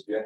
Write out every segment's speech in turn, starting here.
Yeah.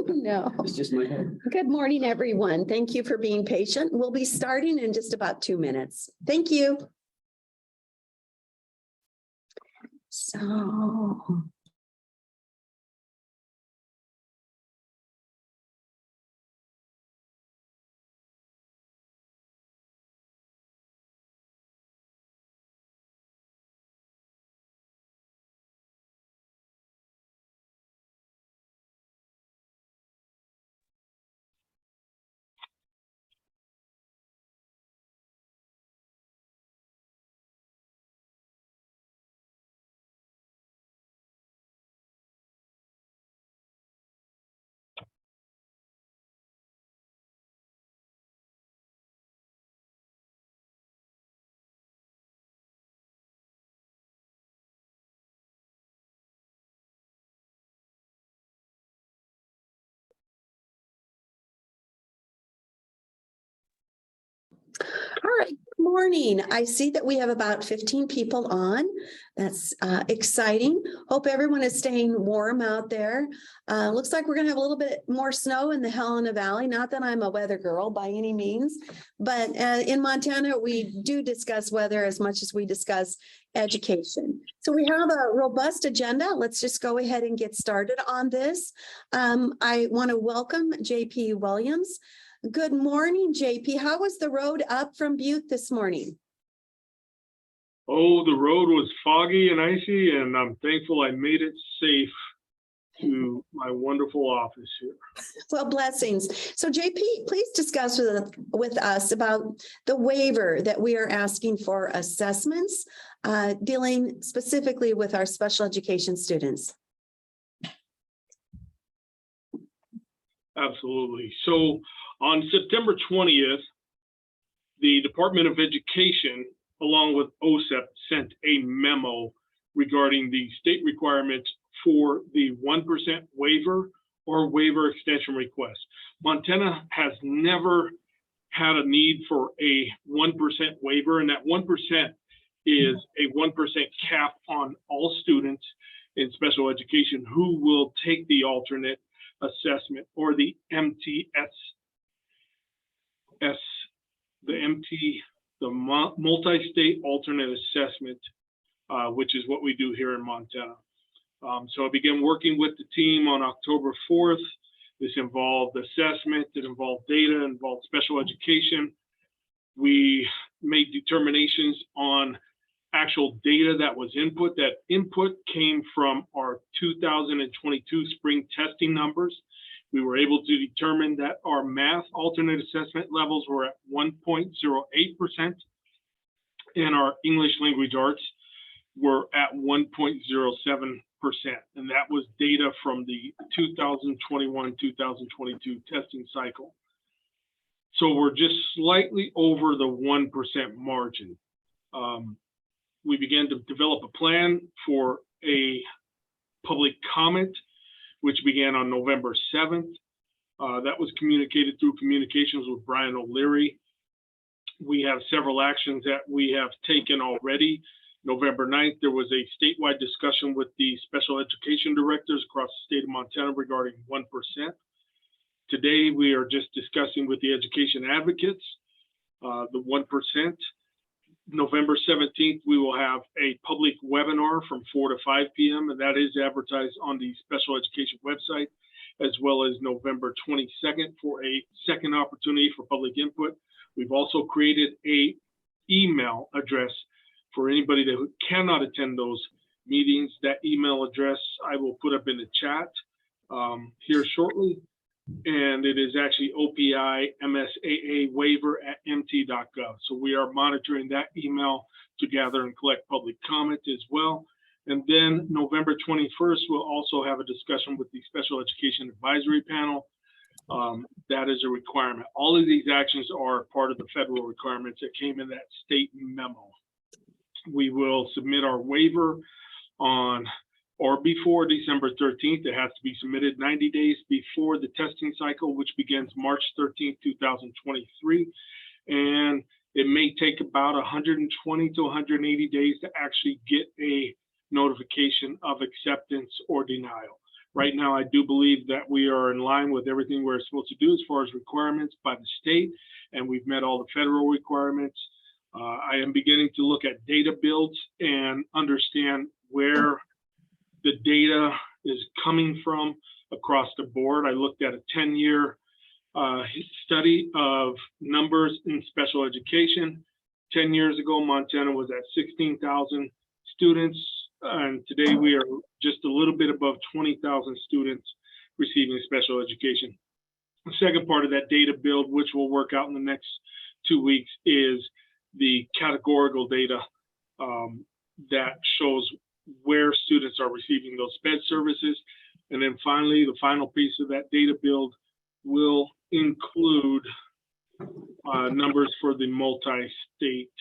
No. It's just my head. Good morning, everyone. Thank you for being patient. We'll be starting in just about 2 minutes. Thank you. So. All right, good morning. I see that we have about 15 people on. That's exciting. Hope everyone is staying warm out there. Looks like we're going to have a little bit more snow in the Helena Valley. Not that I'm a weather girl by any means, but in Montana, we do discuss weather as much as we discuss education. So we have a robust agenda. Let's just go ahead and get started on this. I want to welcome JP Williams. Good morning, JP. How was the road up from Butte this morning? Oh, the road was foggy and icy, and I'm thankful I made it safe to my wonderful office here. Well, blessings. So JP, please discuss with us about the waiver that we are asking for assessments, dealing specifically with our special education students. Absolutely. So on September 20th, the Department of Education, along with OSEP, sent a memo regarding the state requirements for the 1% waiver or waiver extension request. Montana has never had a need for a 1% waiver, and that 1% is a 1% cap on all students in special education who will take the alternate assessment or the MTS, the multi-state alternate assessment, which is what we do here in Montana. So I began working with the team on October 4th. This involved assessment, it involved data, it involved special education. We made determinations on actual data that was input. That input came from our 2022 spring testing numbers. We were able to determine that our math alternate assessment levels were at 1.08%, and our English language arts were at 1.07%. And that was data from the 2021-2022 testing cycle. So we're just slightly over the 1% margin. We began to develop a plan for a public comment, which began on November 7th. That was communicated through communications with Brian O'Leary. We have several actions that we have taken already. November 9th, there was a statewide discussion with the special education directors across the state of Montana regarding 1%. Today, we are just discussing with the education advocates the 1%. November 17th, we will have a public webinar from 4 to 5 p.m. and that is advertised on the special education website, as well as November 22nd for a second opportunity for public input. We've also created a email address for anybody that cannot attend those meetings. That email address I will put up in the chat here shortly. And it is actually OPI MSAA waiver at mt.gov. So we are monitoring that email to gather and collect public comment as well. And then November 21st, we'll also have a discussion with the Special Education Advisory Panel. That is a requirement. All of these actions are part of the federal requirements that came in that state memo. We will submit our waiver on or before December 13th. It has to be submitted 90 days before the testing cycle, which begins March 13th, 2023. And it may take about 120 to 180 days to actually get a notification of acceptance or denial. Right now, I do believe that we are in line with everything we're supposed to do as far as requirements by the state, and we've met all the federal requirements. I am beginning to look at data builds and understand where the data is coming from across the board. I looked at a 10-year study of numbers in special education. 10 years ago, Montana was at 16,000 students, and today we are just a little bit above 20,000 students receiving special education. The second part of that data build, which we'll work out in the next 2 weeks, is the categorical data that shows where students are receiving those SPED services. And then finally, the final piece of that data build will include numbers for the multi-state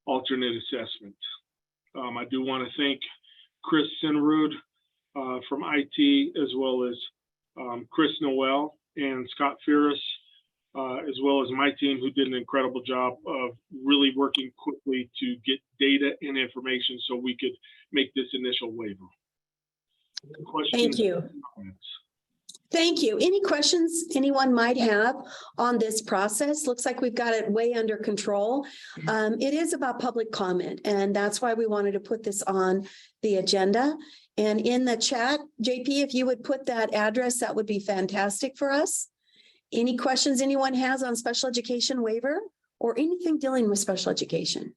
alternate assessment. I do want to thank Chris Sinnerud from IT, as well as Chris Noel and Scott Ferris, as well as my team, who did an incredible job of really working quickly to get data and information so we could make this initial waiver. Questions? Thank you. Thank you. Any questions anyone might have on this process? Looks like we've got it way under control. It is about public comment, and that's why we wanted to put this on the agenda. And in the chat, JP, if you would put that address, that would be fantastic for us. Any questions anyone has on special education waiver or anything dealing with special education?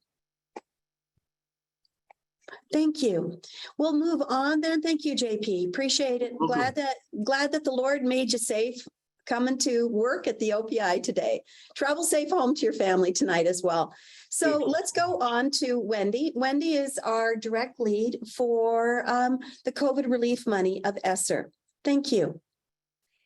Thank you. We'll move on then. Thank you, JP. Appreciate it. Glad that the Lord made you safe coming to work at the OPI today. Travel safe home to your family tonight as well. So let's go on to Wendy. Wendy is our direct lead for the COVID relief money of ESSER. Thank you.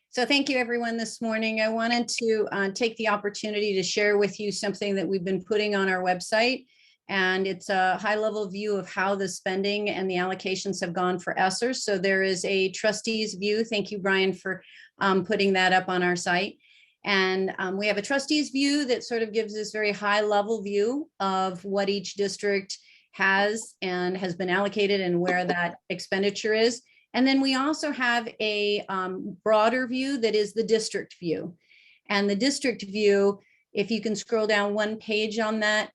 So thank you, everyone, this morning. I wanted to take the opportunity to share with you something that we've been putting on our website. And it's a high-level view of how the spending and the allocations have gone for ESSER. So there is a trustees view. Thank you, Brian, for putting that up on our site. And we have a trustees view that sort of gives this very high-level view of what each district has and has been allocated and where that expenditure is. And then we also have a broader view that is the district view. And the district view, if you can scroll down one page on that,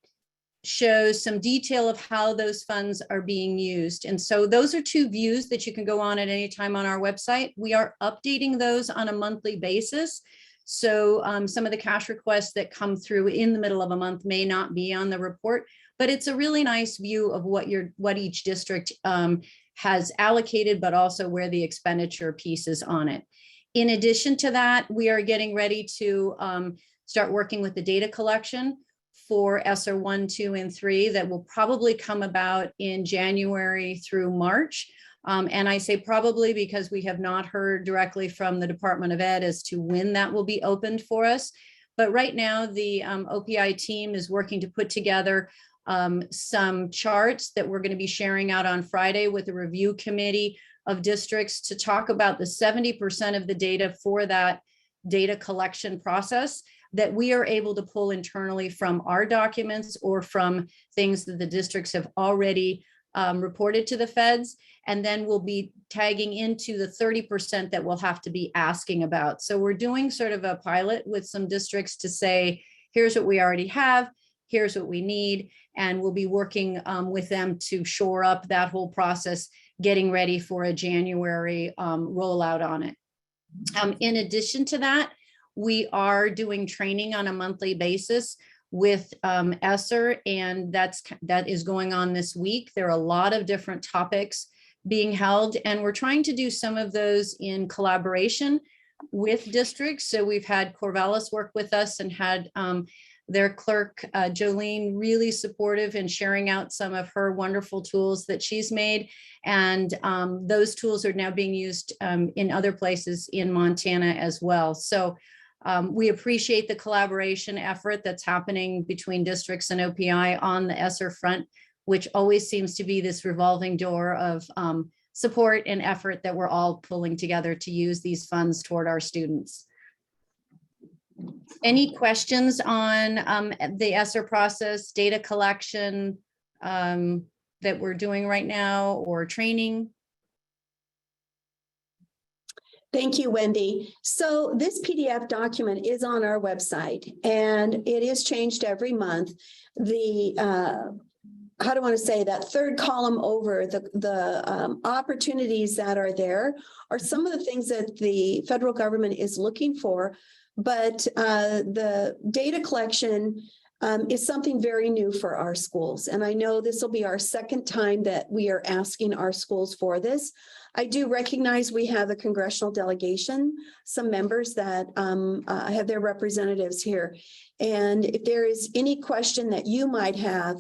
shows some detail of how those funds are being used. And so those are two views that you can go on at any time on our website. We are updating those on a monthly basis. So some of the cash requests that come through in the middle of a month may not be on the report, but it's a really nice view of what each district has allocated, but also where the expenditure piece is on it. In addition to that, we are getting ready to start working with the data collection for ESSER 1, 2, and 3 that will probably come about in January through March. And I say probably because we have not heard directly from the Department of Ed as to when that will be opened for us. But right now, the OPI team is working to put together some charts that we're going to be sharing out on Friday with the review committee of districts to talk about the 70% of the data for that data collection process that we are able to pull internally from our documents or from things that the districts have already reported to the feds. And then we'll be tagging into the 30% that we'll have to be asking about. So we're doing sort of a pilot with some districts to say, here's what we already have, here's what we need. And we'll be working with them to shore up that whole process, getting ready for a January rollout on it. In addition to that, we are doing training on a monthly basis with ESSER, and that is going on this week. There are a lot of different topics being held, and we're trying to do some of those in collaboration with districts. So we've had Corvallis work with us and had their clerk, Jolene, really supportive in sharing out some of her wonderful tools that she's made. And those tools are now being used in other places in Montana as well. So we appreciate the collaboration effort that's happening between districts and OPI on the ESSER front, which always seems to be this revolving door of support and effort that we're all pulling together to use these funds toward our students. Any questions on the ESSER process, data collection that we're doing right now, or training? Thank you, Wendy. So this PDF document is on our website and it is changed every month. The how do I want to say that third column over the opportunities that are there are some of the things that the federal government is looking for. But the data collection is something very new for our schools. And I know this will be our second time that we are asking our schools for this. I do recognize we have a congressional delegation, some members that have their representatives here. And if there is any question that you might have,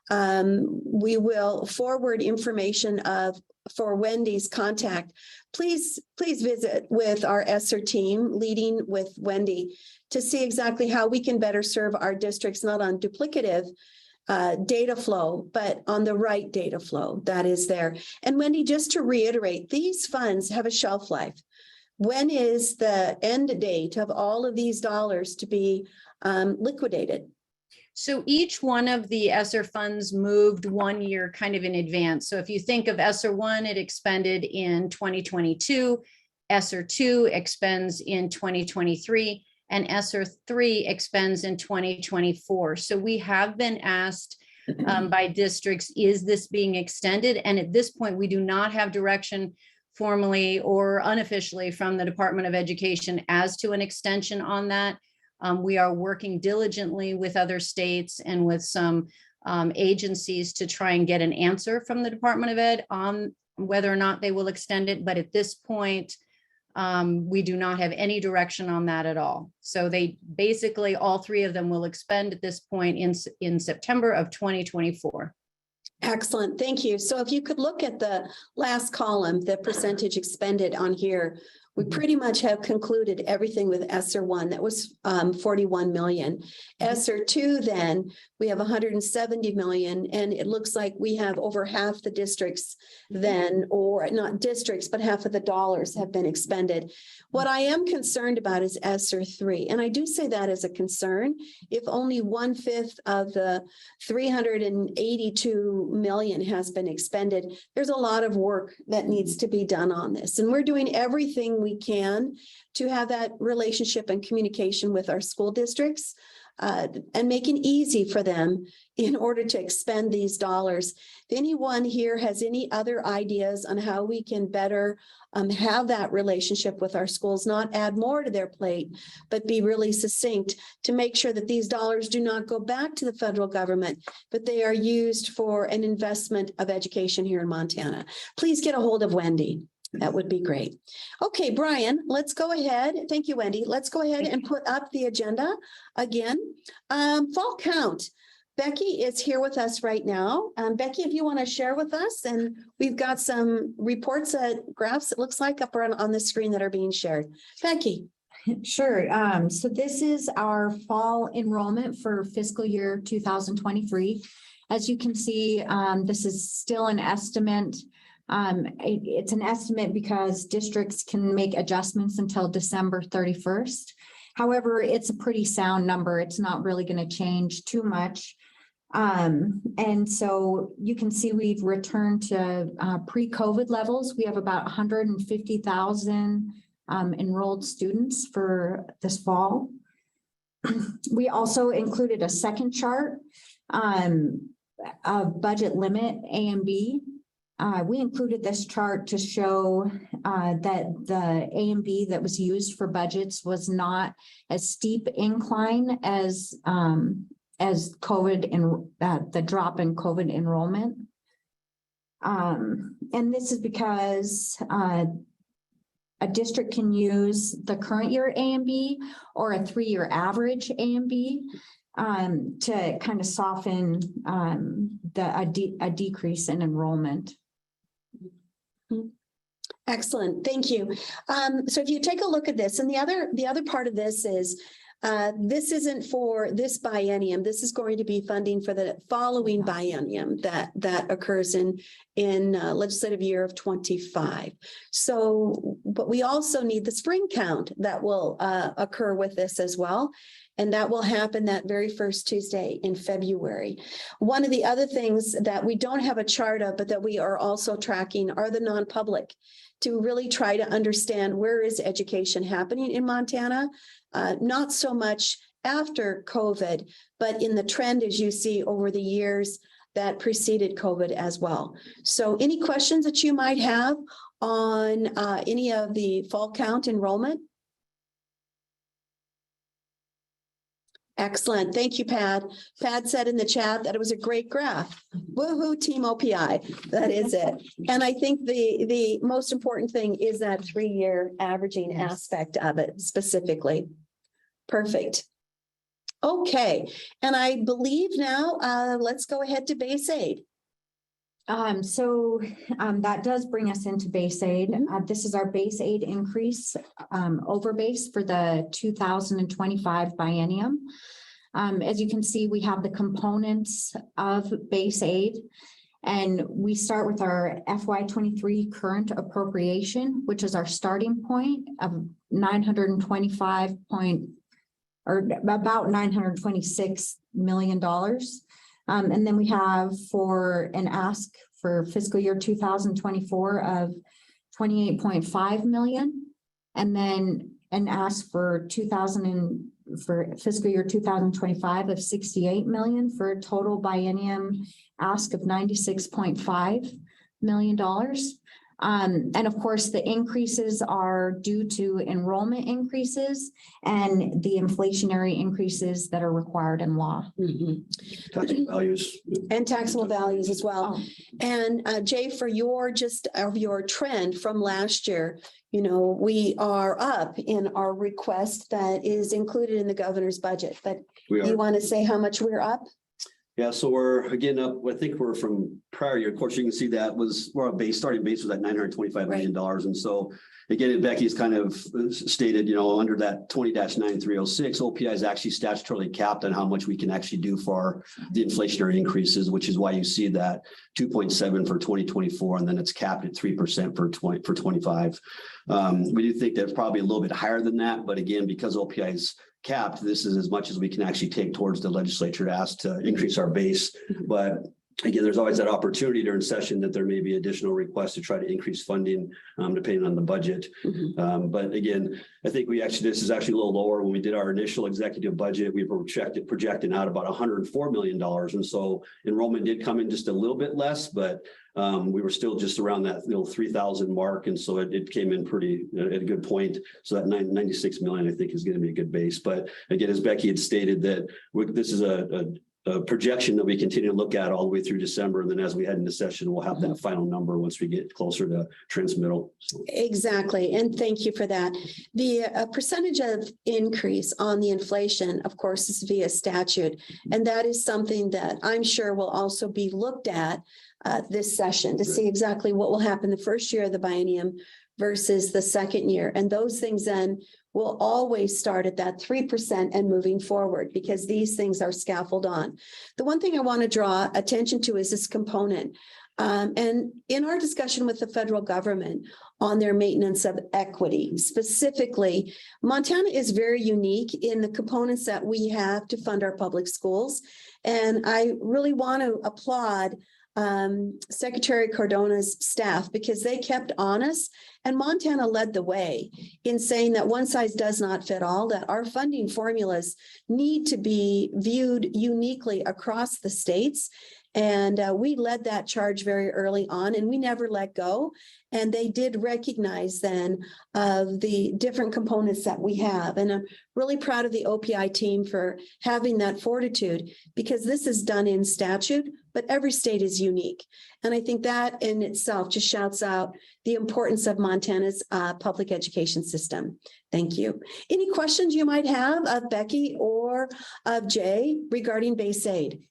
we will forward information for Wendy's contact. Please visit with our ESSER team, leading with Wendy, to see exactly how we can better serve our districts, not on duplicative data flow, but on the right data flow that is there. And Wendy, just to reiterate, these funds have a shelf life. When is the end date of all of these dollars to be liquidated? So each one of the ESSER funds moved 1 year kind of in advance. So if you think of ESSER 1, it expended in 2022, ESSER 2 expends in 2023, and ESSER 3 expends in 2024. So we have been asked by districts, is this being extended? And at this point, we do not have direction formally or unofficially from the Department of Education as to an extension on that. We are working diligently with other states and with some agencies to try and get an answer from the Department of Ed on whether or not they will extend it. But at this point, we do not have any direction on that at all. So they basically, all three of them will expend at this point in September of 2024. Excellent, thank you. So if you could look at the last column, the percentage expended on here, we pretty much have concluded everything with ESSER 1. That was 41 million. ESSER 2, then we have 170 million, and it looks like we have over half the districts then, or not districts, but half of the dollars have been expended. What I am concerned about is ESSER 3, and I do say that as a concern. If only 1/5 of the 382 million has been expended, there's a lot of work that needs to be done on this, and we're doing everything we can to have that relationship and communication with our school districts. and making easy for them in order to expend these dollars. If anyone here has any other ideas on how we can better have that relationship with our schools, not add more to their plate, but be really succinct to make sure that these dollars do not go back to the federal government, but they are used for an investment of education here in Montana. Please get a hold of Wendy. That would be great. Okay, Brian, let's go ahead. Thank you, Wendy. Let's go ahead and put up the agenda again. Fall count. Becky is here with us right now. Becky, if you want to share with us, and we've got some reports, graphs, it looks like up on the screen that are being shared. Becky. Sure. So this is our fall enrollment for fiscal year 2023. As you can see, this is still an estimate. It's an estimate because districts can make adjustments until December 31st. However, it's a pretty sound number. It's not really going to change too much. And so you can see we've returned to pre-COVID levels. We have about 150,000 enrolled students for this fall. We also included a second chart, a budget limit A and B. We included this chart to show that the A and B that was used for budgets was not as steep incline as COVID and the drop in COVID enrollment. And this is because a district can use the current year A and B or a 3-year average A and B to kind of soften a decrease in enrollment. Excellent, thank you. So if you take a look at this, and the other part of this is this isn't for this biennium. This is going to be funding for the following biennium that occurs in legislative year of 25. So, but we also need the spring count that will occur with this as well. And that will happen that very first Tuesday in February. One of the other things that we don't have a chart of, but that we are also tracking are the non-public, to really try to understand where is education happening in Montana. Not so much after COVID, but in the trend as you see over the years that preceded COVID as well. So any questions that you might have on any of the fall count enrollment? Excellent. Thank you, Pat. Pat said in the chat that it was a great graph. Woohoo, Team OPI. That is it. And I think the most important thing is that 3-year averaging aspect of it specifically. Perfect. Okay. And I believe now, let's go ahead to base aid. That does bring us into base aid. This is our base aid increase over base for the 2025 biennium. As you can see, we have the components of base aid, and we start with our FY23 current appropriation, which is our starting point of about $926 million. And then we have for an ask for fiscal year 2024 of 28.5 million. And then an ask for fiscal year 2025 of 68 million for a total biennium ask of $96.5 million. And of course, the increases are due to enrollment increases and the inflationary increases that are required in law. Taxable values. And taxable values as well. Oh. And Jay, for your trend from last year, you know, we are up in our request that is included in the governor's budget, but you want to say how much we're up? Yeah, so we're again up, I think we're from prior year. Of course, you can see that our starting base was at $925 million. And so again, Becky's kind of stated, you know, under that 20-9306, OPI is actually statutorily capped on how much we can actually do for the inflationary increases, which is why you see that 2.7 for 2024, and then it's capped at 3% for 25. We do think that's probably a little bit higher than that, but again, because OPI is capped, this is as much as we can actually take towards the legislature to ask to increase our base. But Again, there's always that opportunity during session that there may be additional requests to try to increase funding, depending on the budget. But again, I think this is actually a little lower. When we did our initial executive budget, we were projecting out about $104 million. And so enrollment did come in just a little bit less, but we were still just around that 3,000 mark. And so it came in pretty at a good point. So that 96 million, I think, is going to be a good base. But again, as Becky had stated, that this is a projection that we continue to look at all the way through December. And then as we head into session, we'll have that final number once we get closer to transmittal. So. Exactly. And thank you for that. The percentage of increase on the inflation, of course, is via statute. And that is something that I'm sure will also be looked at this session to see exactly what will happen the first year of the biennium versus the second year. And those things then will always start at that 3% and moving forward, because these things are scaffolded on. The one thing I want to draw attention to is this component. And in our discussion with the federal government on their maintenance of equity, specifically, Montana is very unique in the components that we have to fund our public schools. And I really want to applaud Secretary Cardona's staff, because they kept honest, and Montana led the way in saying that one size does not fit all, that our funding formulas need to be viewed uniquely across the states. And we led that charge very early on, and we never let go. And they did recognize then of the different components that we have. And I'm really proud of the OPI team for having that fortitude, because this is done in statute, but every state is unique. And I think that in itself just shouts out the importance of Montana's public education system. Thank you. Any questions you might have of Becky or of Jay regarding base aid?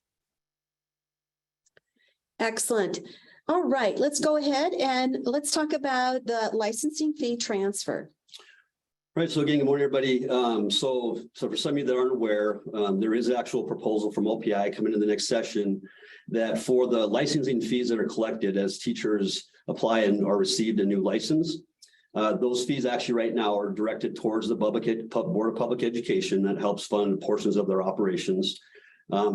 Excellent. All right, let's go ahead and let's talk about the licensing fee transfer. Right. So again, good morning, everybody. So for some of you that aren't aware, there is an actual proposal from OPI coming in the next session that for the licensing fees that are collected as teachers apply and are received a new license, those fees actually right now are directed towards the Board of Public Education that helps fund portions of their operations.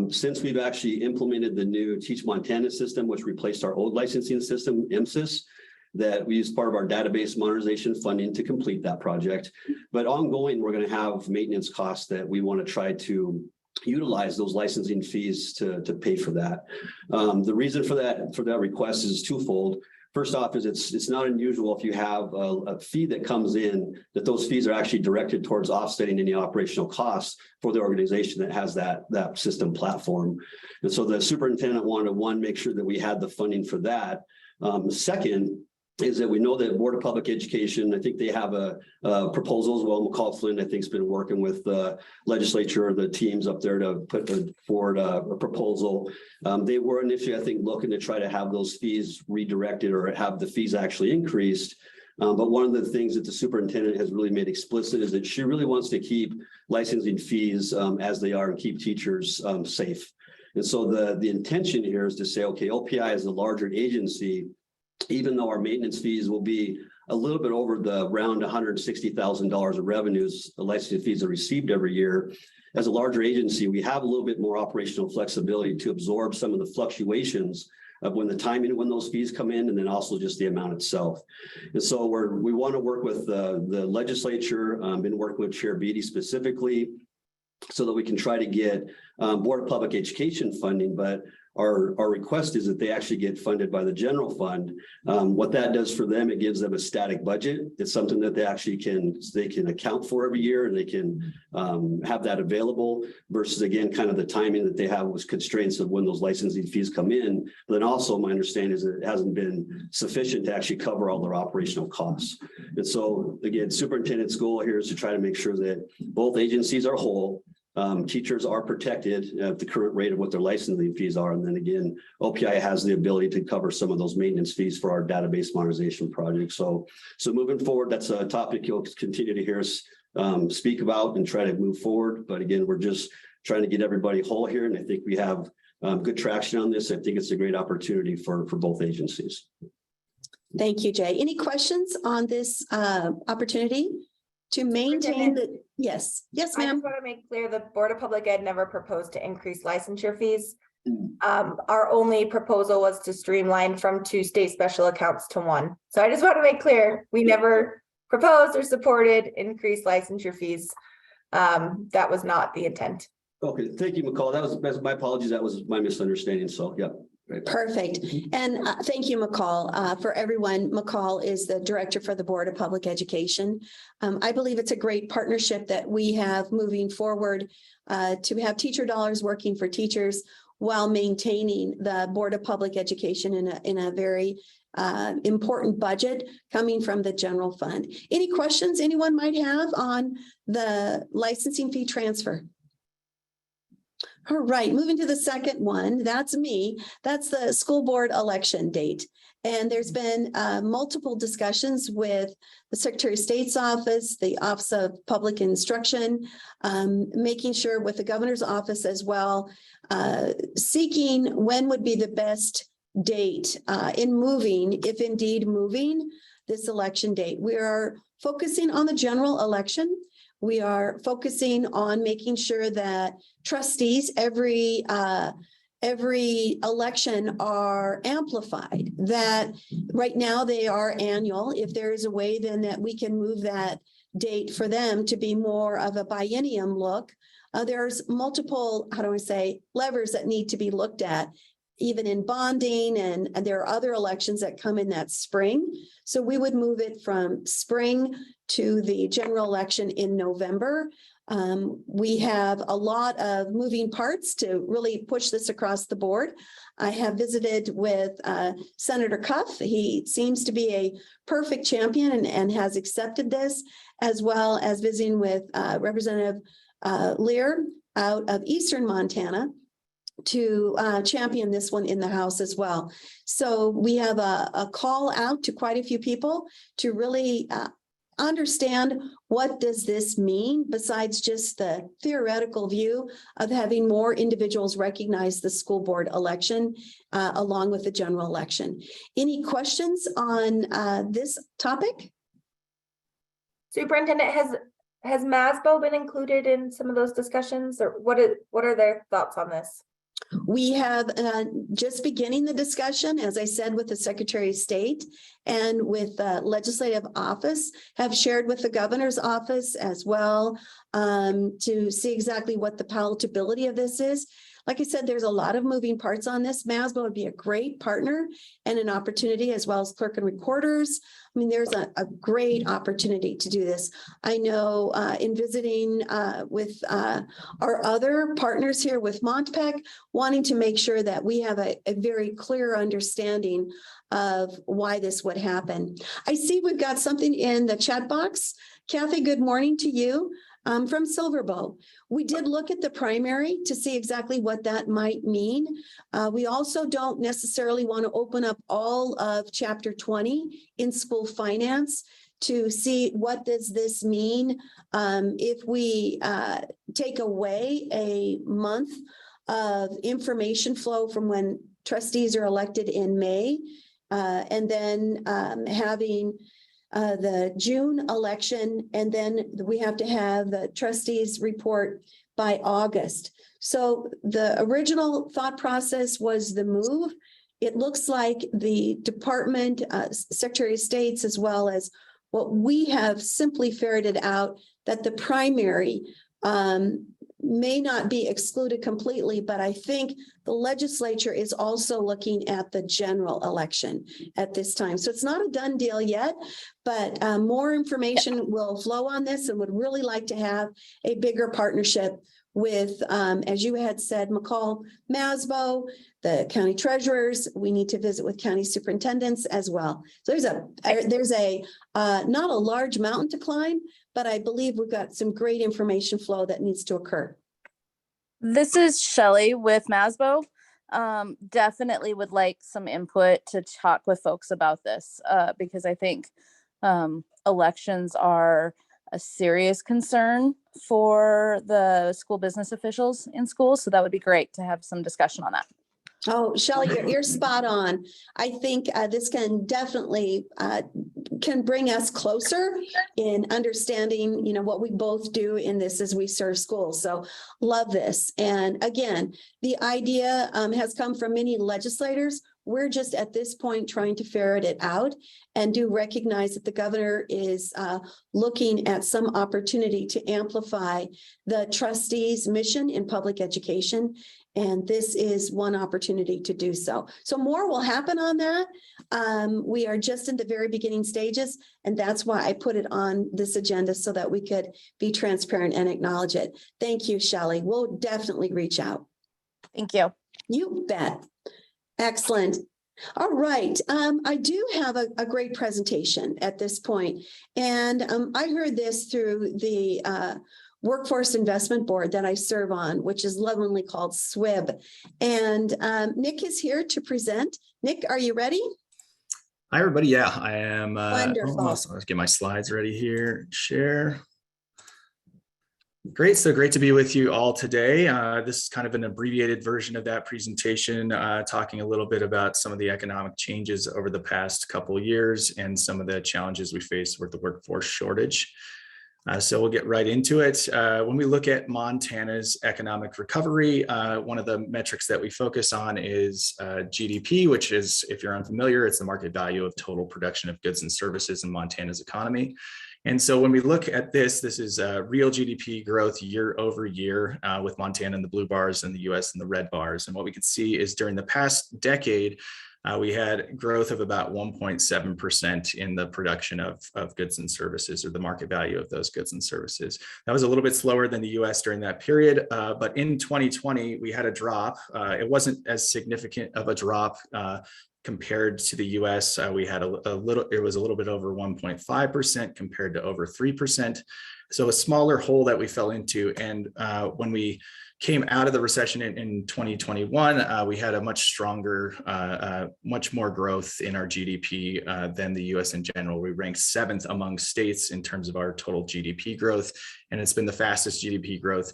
Since we've actually implemented the new Teach Montana system, which replaced our old licensing system, MSIS, that we use part of our database modernization funding to complete that project. But ongoing, we're going to have maintenance costs that we want to try to utilize those licensing fees to pay for that. The reason for that request is twofold. First off, is it's not unusual if you have a fee that comes in, that those fees are actually directed towards offsetting any operational costs for the organization that has that system platform. And so the superintendent wanted to, make sure that we had the funding for that. Second is that we know that Board of Public Education, I think they have a proposal as well. McCall Flynn, I think, has been working with the legislature, the teams up there to put forward a proposal. They were initially, I think, looking to try to have those fees redirected or have the fees actually increased. But one of the things that the superintendent has really made explicit is that she really wants to keep licensing fees as they are and keep teachers safe. And so the intention here is to say, okay, OPI is a larger agency, even though our maintenance fees will be a little bit over the around $160,000 of revenues, the licensing fees are received every year. As a larger agency, we have a little bit more operational flexibility to absorb some of the fluctuations of when the timing, when those fees come in, and then also just the amount itself. And so we want to work with the legislature, been working with Chair Beatty specifically, so that we can try to get Board of Public Education funding, but our request is that they actually get funded by the general fund. What that does for them, it gives them a static budget. It's something that they actually can account for every year, and they can have that available versus, again, kind of the timing that they have was constraints of when those licensing fees come in. But then also my understanding is that it hasn't been sufficient to actually cover all their operational costs. And so again, superintendent's goal here is to try to make sure that both agencies are whole. Teachers are protected at the current rate of what their licensing fees are. And then again, OPI has the ability to cover some of those maintenance fees for our database modernization project. So moving forward, that's a topic you'll continue to hear us speak about and try to move forward. But again, we're just trying to get everybody whole here. And I think we have good traction on this. I think it's a great opportunity for both agencies. Thank you, Jay. Any questions on this opportunity to maintain the? Yes, I ma'am. just want to make clear the Board of Public Ed never proposed to increase licensure fees. Our only proposal was to streamline from 2 state special accounts to 1. So I just want to make clear, we never proposed or supported increased licensure fees. That was not the intent. Okay, thank you, McCall. That's my apologies. That was my misunderstanding. So, yeah. Right. Perfect. And thank you, McCall. For everyone, McCall is the Director for the Board of Public Education. I believe it's a great partnership that we have moving forward to have teacher dollars working for teachers while maintaining the Board of Public Education in a very important budget coming from the general fund. Any questions anyone might have on the licensing fee transfer? All right, moving to the second one, that's me. That's the school board election date. And there's been multiple discussions with the Secretary of State's office, the Office of Public Instruction, making sure with the governor's office as well, seeking when would be the best date in moving, if indeed moving this election date. We are focusing on the general election. We are focusing on making sure that trustees every election are amplified, that right now they are annual. If there is a way then that we can move that date for them to be more of a biennium look. There's multiple, how do I say, levers that need to be looked at, even in bonding, and there are other elections that come in that spring. So we would move it from spring to the general election in November. We have a lot of moving parts to really push this across the board. I have visited with Senator Cuff. He seems to be a perfect champion and has accepted this, as well as visiting with Representative Lear out of Eastern Montana to champion this one in the House as well. So we have a call out to quite a few people to really understand what does this mean besides just the theoretical view of having more individuals recognize the school board election along with the general election. Any questions on this topic? Superintendent, has MASBO been included in some of those discussions, or what are their thoughts on this? We have just beginning the discussion, as I said, with the Secretary of State and with the legislative office, have shared with the governor's office as well to see exactly what the palatability of this is. Like I said, there's a lot of moving parts on this. MASBO would be a great partner and an opportunity, as well as clerk and recorders. I mean, there's a great opportunity to do this. I know in visiting with our other partners here with Montpec, wanting to make sure that we have a very clear understanding of why this would happen. I see we've got something in the chat box. Kathy, good morning to you. From Silverbow. We did look at the primary to see exactly what that might mean. We also don't necessarily want to open up all of Chapter 20 in school finance to see what does this mean if we take away a month of information flow from when trustees are elected in May and then having the June election, and then we have to have the trustees report by August. So the original thought process was the move. It looks like the department, Secretary of State's, as well as what we have simply ferreted out, that the primary may not be excluded completely, but I think the legislature is also looking at the general election at this time. So it's not a done deal yet, but more information will flow on this, and would really like to have a bigger partnership with, as you had said, McCall, MASBO, the county treasurers. We need to visit with county superintendents as well. So there's a not a large mountain to climb, but I believe we've got some great information flow that needs to occur. This is Shelley with MASBO. Definitely would like some input to talk with folks about this because I think elections are a serious concern for the school business officials in schools. So that would be great to have some discussion on that. Oh, Shelley, you're spot on. I think this can definitely can bring us closer in understanding, you know, what we both do in this as we serve schools. So love this. And again, the idea has come from many legislators. We're just at this point trying to ferret it out and do recognize that the governor is looking at some opportunity to amplify the trustees' mission in public education. And this is one opportunity to do so. So more will happen on that. We are just in the very beginning stages, and that's why I put it on this agenda so that we could be transparent and acknowledge it. Thank you, Shelley. We'll definitely reach out. Thank you. You bet. Excellent. All right. I do have a great presentation at this point. And I heard this through the Workforce Investment Board that I serve on, which is lovingly called SWIB. And Nick is here to present. Nick, are you ready? Hi, everybody. Yeah, I am. Wonderful. Let's get my slides ready here. Share. Great. So great to be with you all today. This is kind of an abbreviated version of that presentation, talking a little bit about some of the economic changes over the past couple of years and some of the challenges we face with the workforce shortage. So we'll get right into it. When we look at Montana's economic recovery, one of the metrics that we focus on is GDP, which is, if you're unfamiliar, it's the market value of total production of goods and services in Montana's economy. And so when we look at this is real GDP growth year over year with Montana in the blue bars and the US in the red bars. And what we can see is during the past decade, we had growth of about 1.7% in the production of goods and services, or the market value of those goods and services. That was a little bit slower than the US during that period, but in 2020, we had a drop. It wasn't as significant of a drop compared to the US. We had it was a little bit over 1.5% compared to over 3%. So a smaller hole that we fell into. And when we came out of the recession in 2021, we had a much stronger, much more growth in our GDP than the US in general. We ranked 7th among states in terms of our total GDP growth. And it's been the fastest GDP growth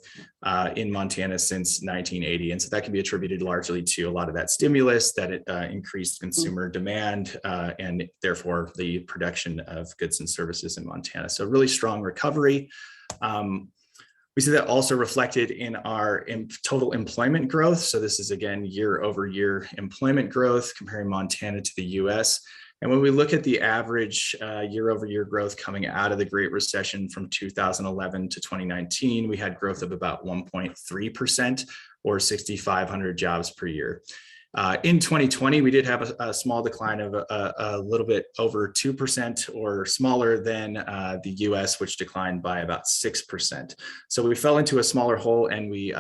in Montana since 1980. And so that can be attributed largely to a lot of that stimulus, that it increased consumer demand and therefore the production of goods and services in Montana. So really strong recovery. We see that also reflected in our total employment growth. So this is, again, year over year employment growth comparing Montana to the US. And when we look at the average year over year growth coming out of the Great Recession from 2011 to 2019, we had growth of about 1.3% or 6,500 jobs per year. In 2020, we did have a small decline of a little bit over 2% or smaller than the US, which declined by about 6%. So we fell into a smaller hole and we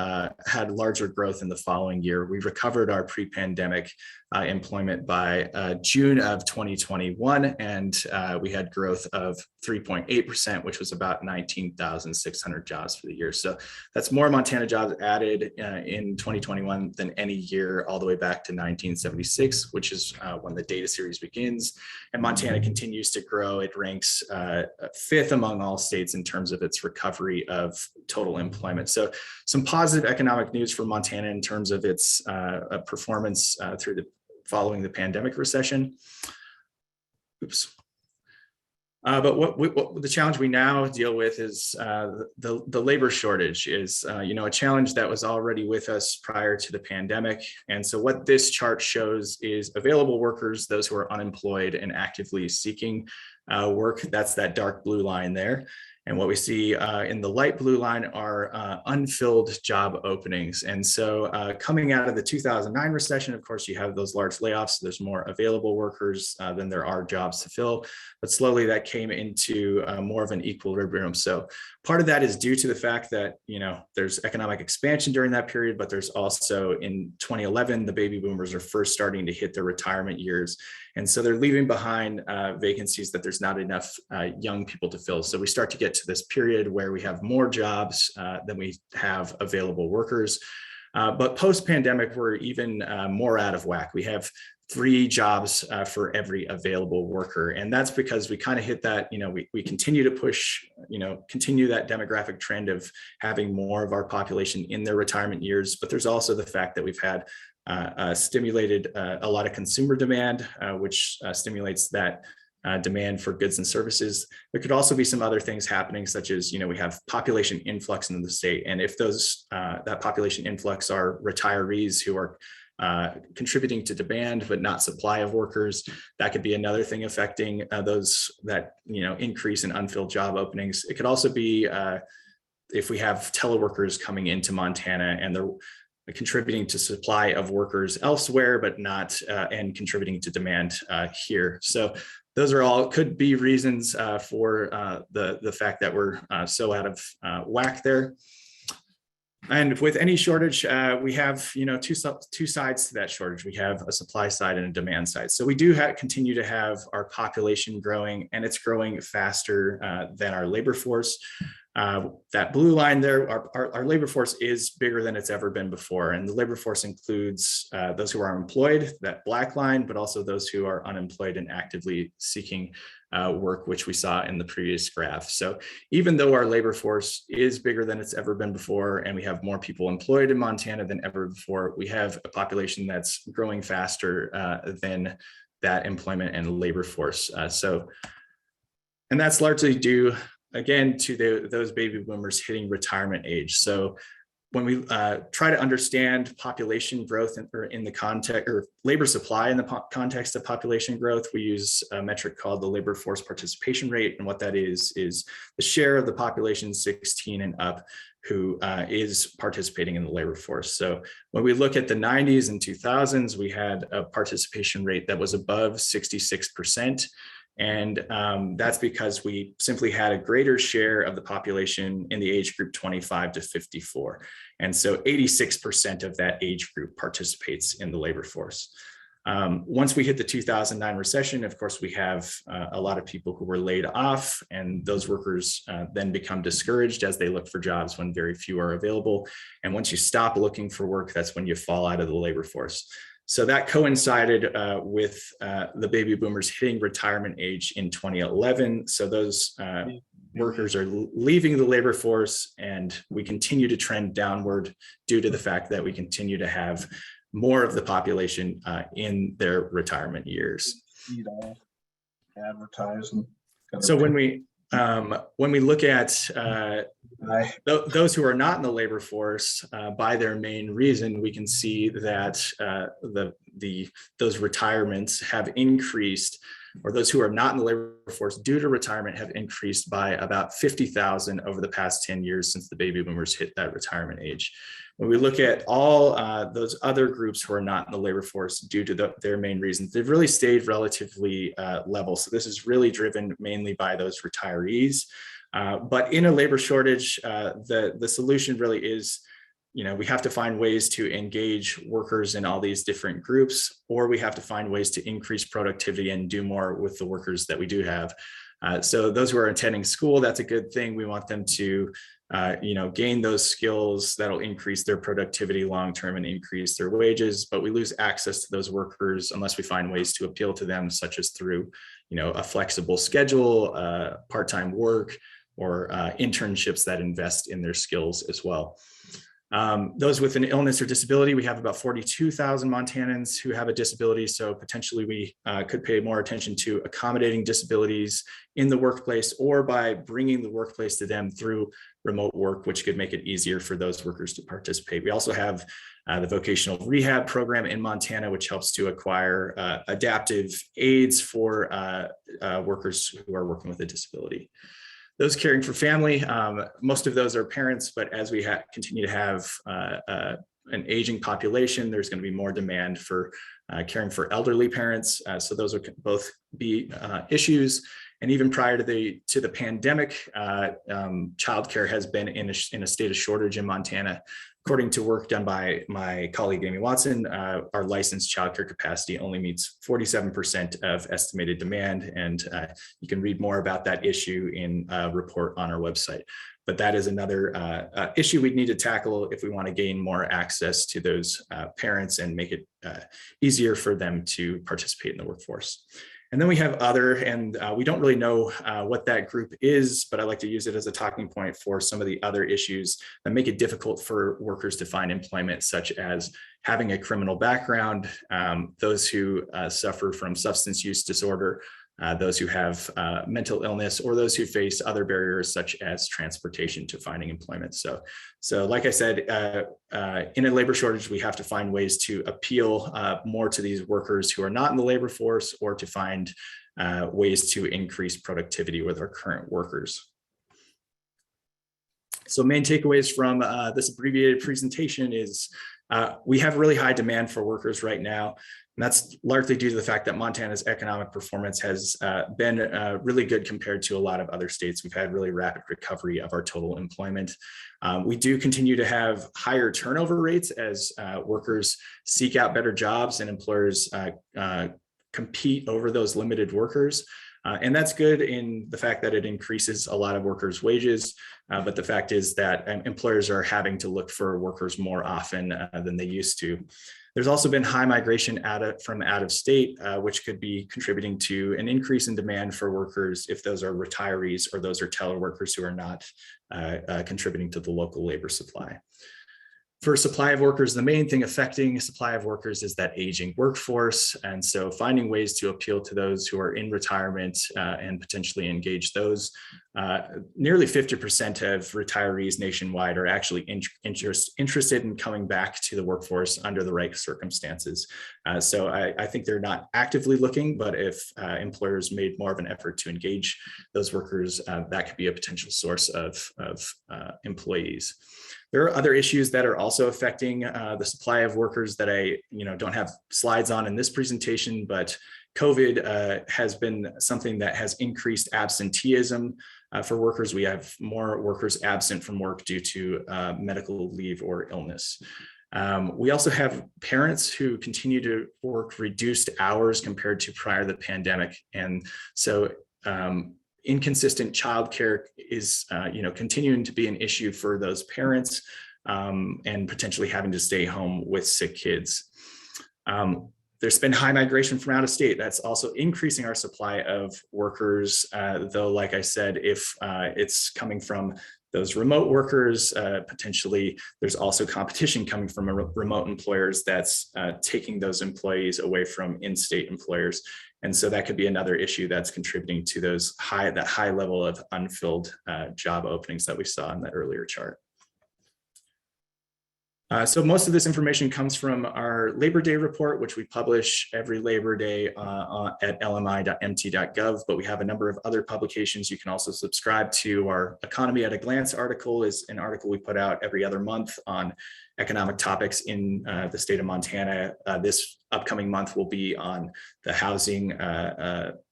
had larger growth in the following year. We recovered our pre-pandemic employment by June of 2021, and we had growth of 3.8%, which was about 19,600 jobs for the year. So that's more Montana jobs added in 2021 than any year all the way back to 1976, which is when the data series begins. And Montana continues to grow. It ranks 5th among all states in terms of its recovery of total employment. So some positive economic news for Montana in terms of its performance following the pandemic recession. Oops. But what the challenge we now deal with is the labor shortage is, a challenge that was already with us prior to the pandemic. And so what this chart shows is available workers, those who are unemployed and actively seeking work. That's that dark blue line there. And what we see in the light blue line are unfilled job openings. And so coming out of the 2009 recession, of course, you have those large layoffs. So there's more available workers than there are jobs to fill. But slowly that came into more of an equilibrium. So part of that is due to the fact that, there's economic expansion during that period, but there's also in 2011, the baby boomers are first starting to hit their retirement years. And so they're leaving behind vacancies that there's not enough young people to fill. So we start to get to this period where we have more jobs than we have available workers. But post-pandemic, we're even more out of whack. We have 3 jobs for every available worker. And that's because we kind of hit that, we continue to push, continue that demographic trend of having more of our population in their retirement years. But there's also the fact that we've had stimulated a lot of consumer demand, which stimulates that demand for goods and services. There could also be some other things happening, such as, we have population influx into the state. And if those that population influx are retirees who are contributing to demand but not supply of workers, that could be another thing affecting that increase in unfilled job openings. It could also be if we have teleworkers coming into Montana and they're contributing to supply of workers elsewhere, but not and contributing to demand here. So those are all could be reasons for the fact that we're so out of whack there. And with any shortage, we have two sides to that shortage. We have a supply side and a demand side. So we do continue to have our population growing, and it's growing faster than our labor force. That blue line there, our labor force is bigger than it's ever been before. And the labor force includes those who are employed, that black line, but also those who are unemployed and actively seeking work, which we saw in the previous graph. So even though our labor force is bigger than it's ever been before, and we have more people employed in Montana than ever before, we have a population that's growing faster than that employment and labor force. And that's largely due, again, to those baby boomers hitting retirement age. So when we try to understand population growth in the context, or labor supply in the context of population growth, we use a metric called the labor force participation rate. And what that is the share of the population 16 and up who is participating in the labor force. So when we look at the 90s and 2000s, we had a participation rate that was above 66%. And that's because we simply had a greater share of the population in the age group 25 to 54. And so 86% of that age group participates in the labor force. Once we hit the 2009 recession, of course, we have a lot of people who were laid off, and those workers then become discouraged as they look for jobs when very few are available. And once you stop looking for work, that's when you fall out of the labor force. So that coincided with the baby boomers hitting retirement age in 2011. So those workers are leaving the labor force, and we continue to trend downward due to the fact that we continue to have more of the population in their retirement years. Advertising. So when we look at those who are not in the labor force by their main reason, we can see that those retirements have increased, or those who are not in the labor force due to retirement have increased by about 50,000 over the past 10 years since the baby boomers hit that retirement age. When we look at all those other groups who are not in the labor force due to their main reasons, they've really stayed relatively level. So this is really driven mainly by those retirees. But in a labor shortage, the solution really is, we have to find ways to engage workers in all these different groups, or we have to find ways to increase productivity and do more with the workers that we do have. So those who are attending school, that's a good thing. We want them to gain those skills that'll increase their productivity long-term and increase their wages, but we lose access to those workers unless we find ways to appeal to them, such as through, a flexible schedule, part-time work, or internships that invest in their skills as well. Those with an illness or disability, we have about 42,000 Montanans who have a disability. So potentially we could pay more attention to accommodating disabilities in the workplace, or by bringing the workplace to them through remote work, which could make it easier for those workers to participate. We also have the vocational rehab program in Montana, which helps to acquire adaptive aids for workers who are working with a disability. Those caring for family, most of those are parents, but as we continue to have an aging population, there's going to be more demand for caring for elderly parents. So those will both be issues. And even prior to the pandemic, childcare has been in a state of shortage in Montana. According to work done by my colleague Amy Watson, our licensed childcare capacity only meets 47% of estimated demand, and you can read more about that issue in a report on our website. But that is another issue we'd need to tackle if we want to gain more access to those parents and make it easier for them to participate in the workforce. And then we have other, and we don't really know what that group is, but I like to use it as a talking point for some of the other issues that make it difficult for workers to find employment, such as having a criminal background, those who suffer from substance use disorder, those who have mental illness, or those who face other barriers such as transportation to finding employment. So like I said, in a labor shortage, we have to find ways to appeal more to these workers who are not in the labor force, or to find ways to increase productivity with our current workers. So main takeaways from this abbreviated presentation is we have really high demand for workers right now. And that's largely due to the fact that Montana's economic performance has been really good compared to a lot of other states. We've had really rapid recovery of our total employment. We do continue to have higher turnover rates as workers seek out better jobs and employers compete over those limited workers. And that's good in the fact that it increases a lot of workers' wages. But the fact is that employers are having to look for workers more often than they used to. There's also been high migration from out of state, which could be contributing to an increase in demand for workers if those are retirees or those are teleworkers who are not contributing to the local labor supply. For supply of workers, the main thing affecting supply of workers is that aging workforce. And so finding ways to appeal to those who are in retirement and potentially engage those. Nearly 50% of retirees nationwide are actually interested in coming back to the workforce under the right circumstances. So I think they're not actively looking, but if employers made more of an effort to engage those workers, that could be a potential source of employees. There are other issues that are also affecting the supply of workers that I don't have slides on in this presentation, but COVID has been something that has increased absenteeism for workers. We have more workers absent from work due to medical leave or illness. We also have parents who continue to work reduced hours compared to prior to the pandemic. And so inconsistent childcare is continuing to be an issue for those parents and potentially having to stay home with sick kids. There's been high migration from out of state. That's also increasing our supply of workers, though, like I said, if it's coming from those remote workers, potentially there's also competition coming from remote employers that's taking those employees away from in-state employers. And so that could be another issue that's contributing to that high level of unfilled job openings that we saw in that earlier chart. So most of this information comes from our Labor Day report, which we publish every Labor Day at lmi.mt.gov, but we have a number of other publications. You can also subscribe to our Economy at a Glance article, is an article we put out every other month on economic topics in the state of Montana. This upcoming month will be on the housing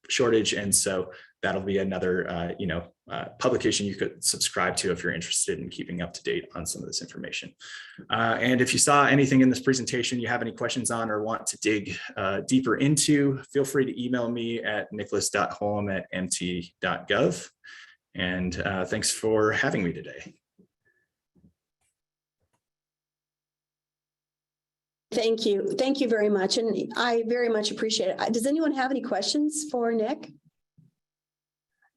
shortage. And so that'll be another publication you could subscribe to if you're interested in keeping up to date on some of this information. And if you saw anything in this presentation you have any questions on or want to dig deeper into, feel free to email me at nicholas.holm@mt.gov. And thanks for having me today. Thank you. Thank you very much. And I very much appreciate it. Does anyone have any questions for Nick?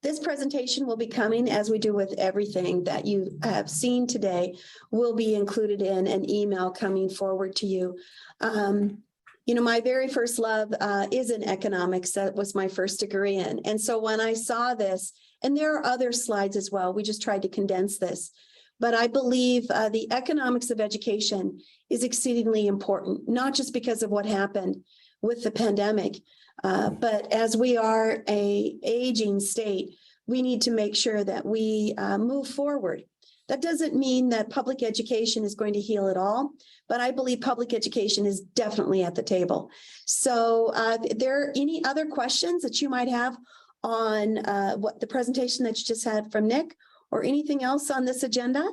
This presentation will be coming, as we do with everything that you have seen today, will be included in an email coming forward to you. My very first love is in economics. That was my first degree in. And so when I saw this, and there are other slides as well, we just tried to condense this. But I believe the economics of education is exceedingly important, not just because of what happened with the pandemic, but as we are an aging state, we need to make sure that we move forward. That doesn't mean that public education is going to heal it all, but I believe public education is definitely at the table. So there are any other questions that you might have on what the presentation that you just had from Nick, or anything else on this agenda?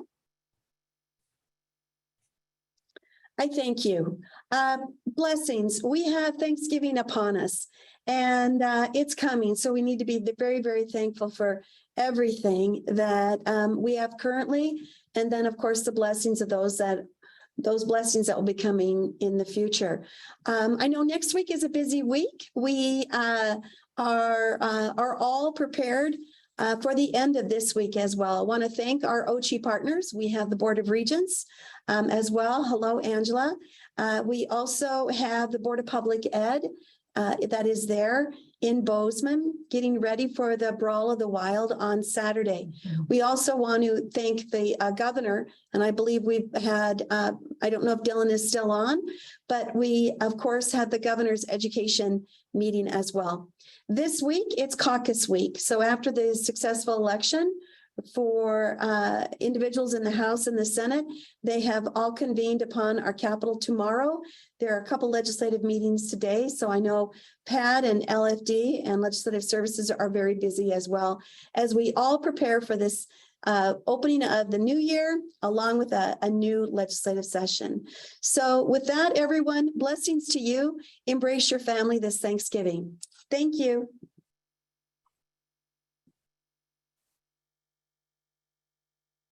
I thank you. Blessings. We have Thanksgiving upon us. And it's coming. So we need to be very, very thankful for everything that we have currently. And then, of course, the blessings of those blessings that will be coming in the future. I know next week is a busy week. We are all prepared for the end of this week as well. I want to thank our OCHI partners. We have the Board of Regents as well. Hello, Angela. We also have the Board of Public Ed that is there in Bozeman, getting ready for the Brawl of the Wild on Saturday. We also want to thank the governor, and I believe we've had, I don't know if Dylan is still on, but we, of course, had the governor's education meeting as well. This week, it's caucus week. So after the successful election for individuals in the House and the Senate, they have all convened upon our Capitol tomorrow. There are a couple legislative meetings today. So I know PAD and LFD and Legislative Services are very busy as well as we all prepare for this opening of the new year, along with a new legislative session. So with that, everyone, blessings to you. Embrace your family this Thanksgiving. Thank you.